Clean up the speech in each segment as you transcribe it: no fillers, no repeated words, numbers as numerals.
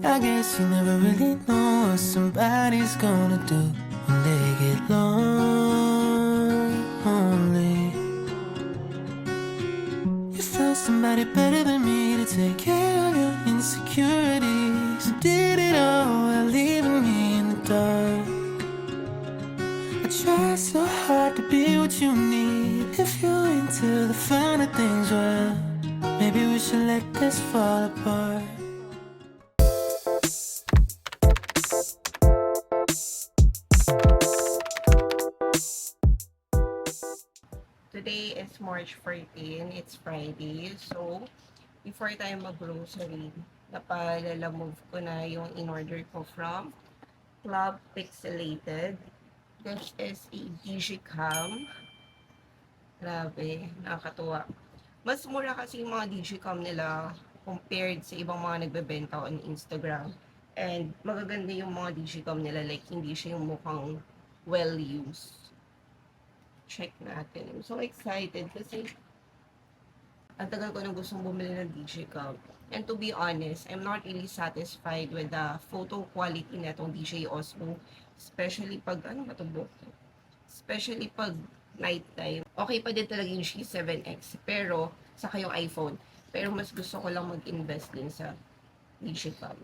I guess you never really know what somebody's gonna do when they get lonely. You found somebody better than me to take care of your insecurities. You did it all while leaving me in the dark. I try so hard to be what you need. If you're into the finer things, well, maybe we should let this fall apart. Today is March 14, it's Friday. So, before tayo mag-grocery, napalalamove ko na yung in-order ko from Club Pixelated. This is a digicam. Grabe, nakakatuwa. Mas mura kasi yung mga digicam nila compared sa ibang mga nagbebenta on Instagram. And magaganda yung mga digicam nila, like hindi siya yung mukhang well-used. Check natin. I'm so excited kasi ang tagal ko nang gustong bumili ng digicam. And to be honest, I'm not really satisfied with the photo quality na itong DJI Osmo. Especially pag, ano ba ito Especially pag nighttime. Okay pa din talaga yung G7X. Pero, saka yung iPhone. Pero mas gusto ko lang mag-invest din sa digicam.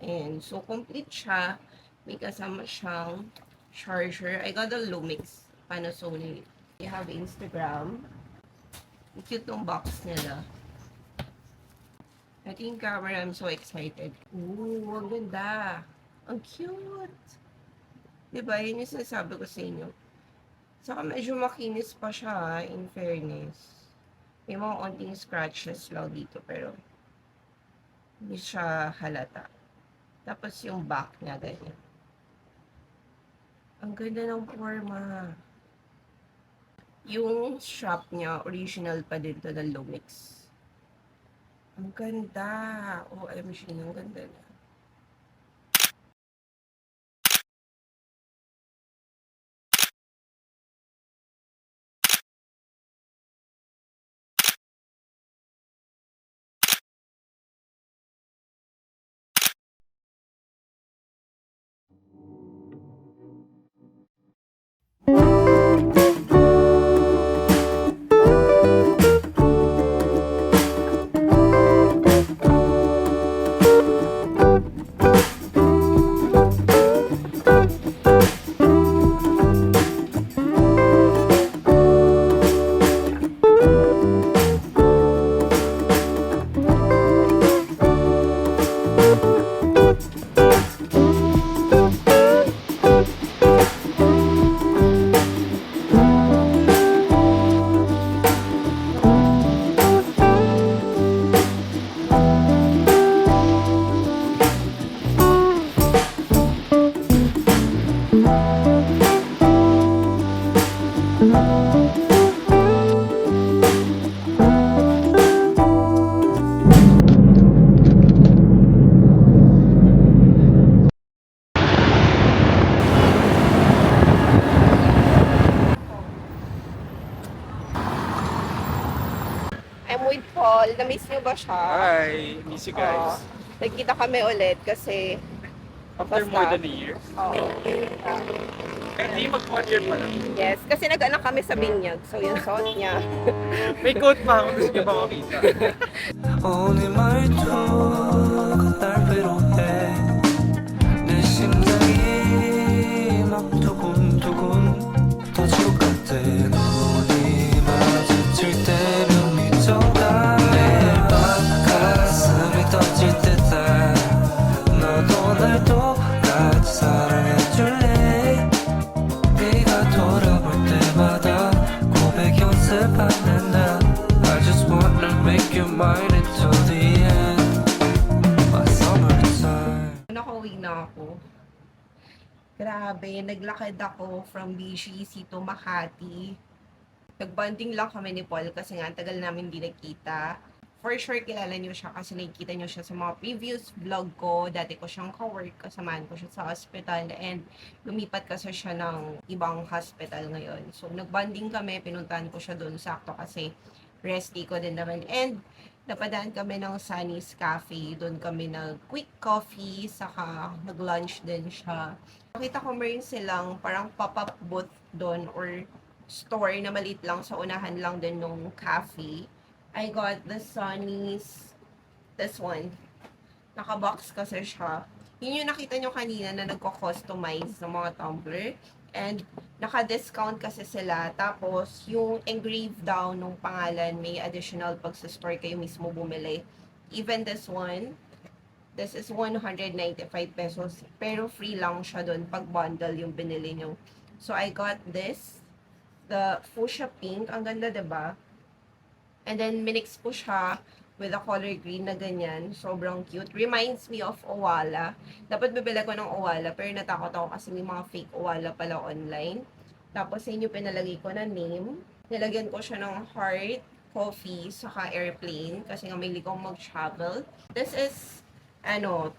And so, complete siya. May kasama siyang charger. I got the Lumix Panasonic. I have Instagram. Ang cute ng box nila. I think camera, I'm so excited. Ooh, ang ganda. Ang cute. Diba, yun yung sinasabi ko sa inyo. Saka medyo makinis pa siya, in fairness. May mga onting scratches lang dito, pero hindi siya halata. Tapos yung back niya, ganyan. Ang ganda ng forma. Yung strap niya, original pa din to ng Lumix. Ang ganda. OMG, ang ganda na. I'm with Paul. Na-miss niyo ba siya? Hi, miss you Oo. guys. Nagkita kami ulit kasi After basta. more than a year. Oo. Hindi mag-1 year pa lang. Yes, kasi nag-anak kami sa Binyag. So, yung suot niya. May coat pa ako, gusto niyo ba makita? 오늘 말투가 날 괴로워해 내 심장이 막 두근두근 터질 것 같아 눈이 마주칠 때면 미쳐가 매일 밤 가슴이 터질 때다 너도 날 똑같이 사랑해줄래 네가 돌아볼 때마다 고백 연습하는 나 I just wanna make you mine until the end my summertime. Nakauwi na ako. Grabe, naglakad ako from BGC to Makati. Nagbanding lang kami ni Paul kasi nga ang tagal namin hindi nagkita. For sure, kilala niyo siya kasi nakikita niyo siya sa mga previous vlog ko. Dati ko siyang ka-work, kasamahan ko siya sa hospital, and lumipat kasi siya ng ibang hospital ngayon. So, nagbanding kami, pinuntahan ko siya doon sakto kasi rest day ko din naman. And napadaan kami ng Sunny's Cafe. Doon kami nag-quick coffee, saka nag-lunch din siya. Nakita ko meron silang parang pop-up booth doon or store na maliit lang sa unahan lang din nung cafe. I got the Sunny's, this one. Naka-box kasi siya. Yun yung nakita nyo kanina na nagko-customize ng mga tumbler. And naka-discount kasi sila. Tapos, yung engrave down ng pangalan, may additional pag sa store kayo mismo bumili. Even this one, this is 195 pesos. Pero free lang siya doon pag bundle yung binili nyo. So, I got this. The fuchsia pink. Ang ganda, diba? And then, minix ko siya with a color green na ganyan. Sobrang cute. Reminds me of Owala. Dapat bibili ko ng Owala, pero natakot ako kasi may mga fake Owala pala online. Tapos sa inyo pinalagay ko na name. Nilagyan ko siya ng heart, coffee, saka airplane. Kasi nga may likong mag-travel. This is, 25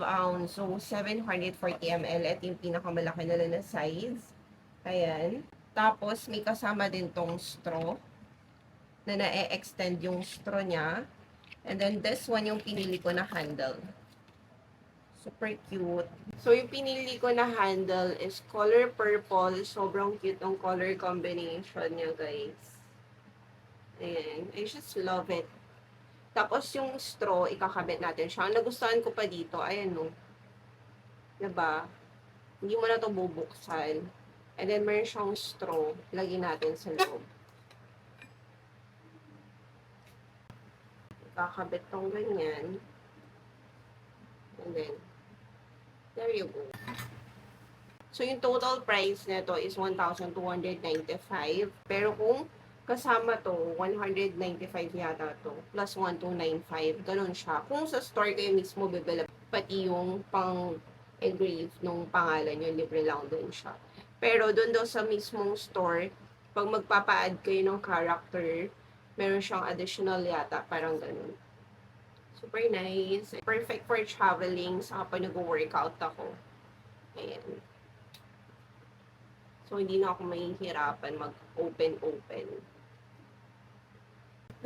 ounce. So, 740 ml. Ito yung pinakamalaki nila na size. Ayan. Tapos, may kasama din tong straw na na-extend yung straw niya. And then, this one yung pinili ko na handle. Super cute. So, yung pinili ko na handle is color purple. Sobrang cute ng color combination niya, guys. Ayan. I just love it. Tapos, yung straw, ikakabit natin siya. Ang nagustuhan ko pa dito, ayan no. Diba? Hindi mo na ito bubuksan. And then, meron siyang straw. Lagyan natin sa loob. Kakabit tong ganyan. And then, there you go. So, yung total price nito is 1,295. Pero kung kasama to, 195 yata to. Plus 1,295. Ganun siya. Kung sa store kayo mismo bibili, pati yung pang-engrave nung pangalan nyo, libre lang din siya. Pero doon daw sa mismong store, pag magpapa-add kayo ng character, meron siyang additional yata, parang ganun. Super nice. Perfect for traveling sa kapag nag-workout ako. Ayan. So, hindi na ako mahihirapan mag-open.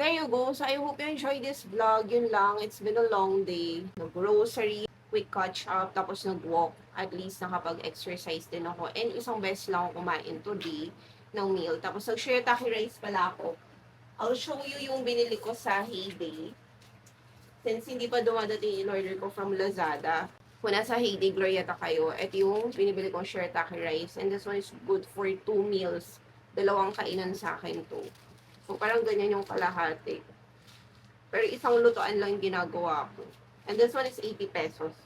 There you go. So, I hope you enjoyed this vlog. Yun lang. It's been a long day. Nag-grocery, quick catch up, tapos nag-walk. At least nakapag-exercise din ako. And isang beses lang ako kumain today ng meal. Tapos nag-shirataki rice pala ako. I'll show you yung binili ko sa Heyday. Since hindi pa dumadating in order ko from Lazada. Kung nasa Heyday, Glorieta kayo. Ito yung binibili kong shirataki rice. And this one is good for 2 meals. 2 kainan sa akin to. So, parang ganyan yung kalahati. Pero isang lutuan lang yung ginagawa ko. And this one is 80 pesos.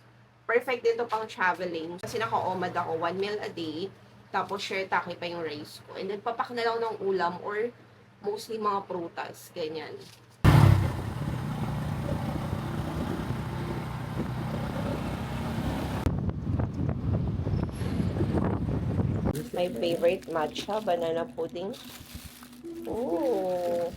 Perfect din to pang traveling. Kasi naka-OMAD ako 1 meal a day. Tapos shirataki pa yung rice ko. And then, papak na lang ng ulam or mostly mga prutas, ganyan. My favorite matcha, banana pudding. Oh.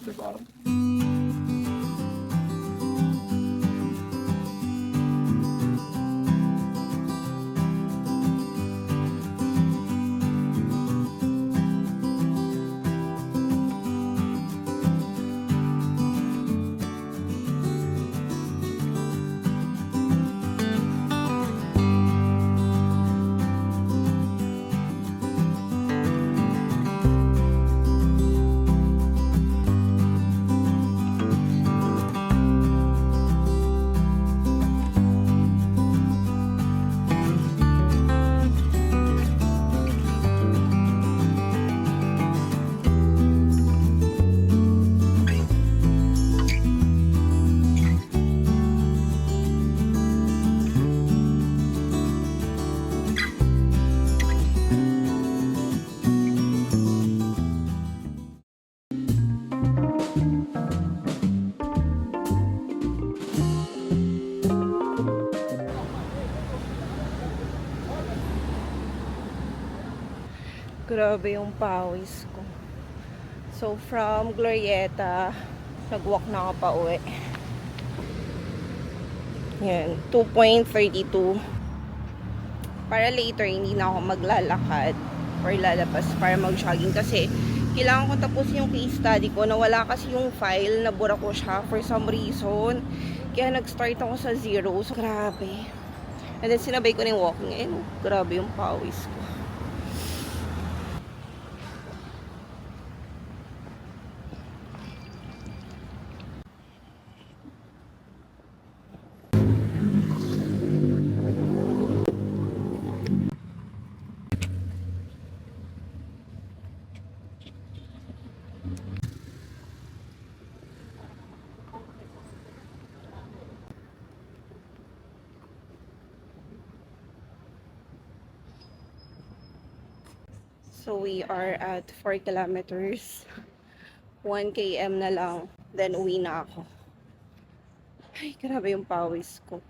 Grabe yung pawis ko. So, from Glorieta, nag-walk na ako pa uwi. Yan, 2.32. Para later, hindi na ako maglalakad or lalabas para mag-jogging kasi Kailangan ko tapusin yung case study ko. Nawala kasi yung file, nabura ko siya for some reason. Kaya nag-start ako sa zero. So, grabe. And then, sinabay ko na yung walking. Ayun, grabe yung pawis ko. So, we are at 4 kilometers. 1 km na lang. Then, uwi na ako. Ay, grabe yung pawis ko.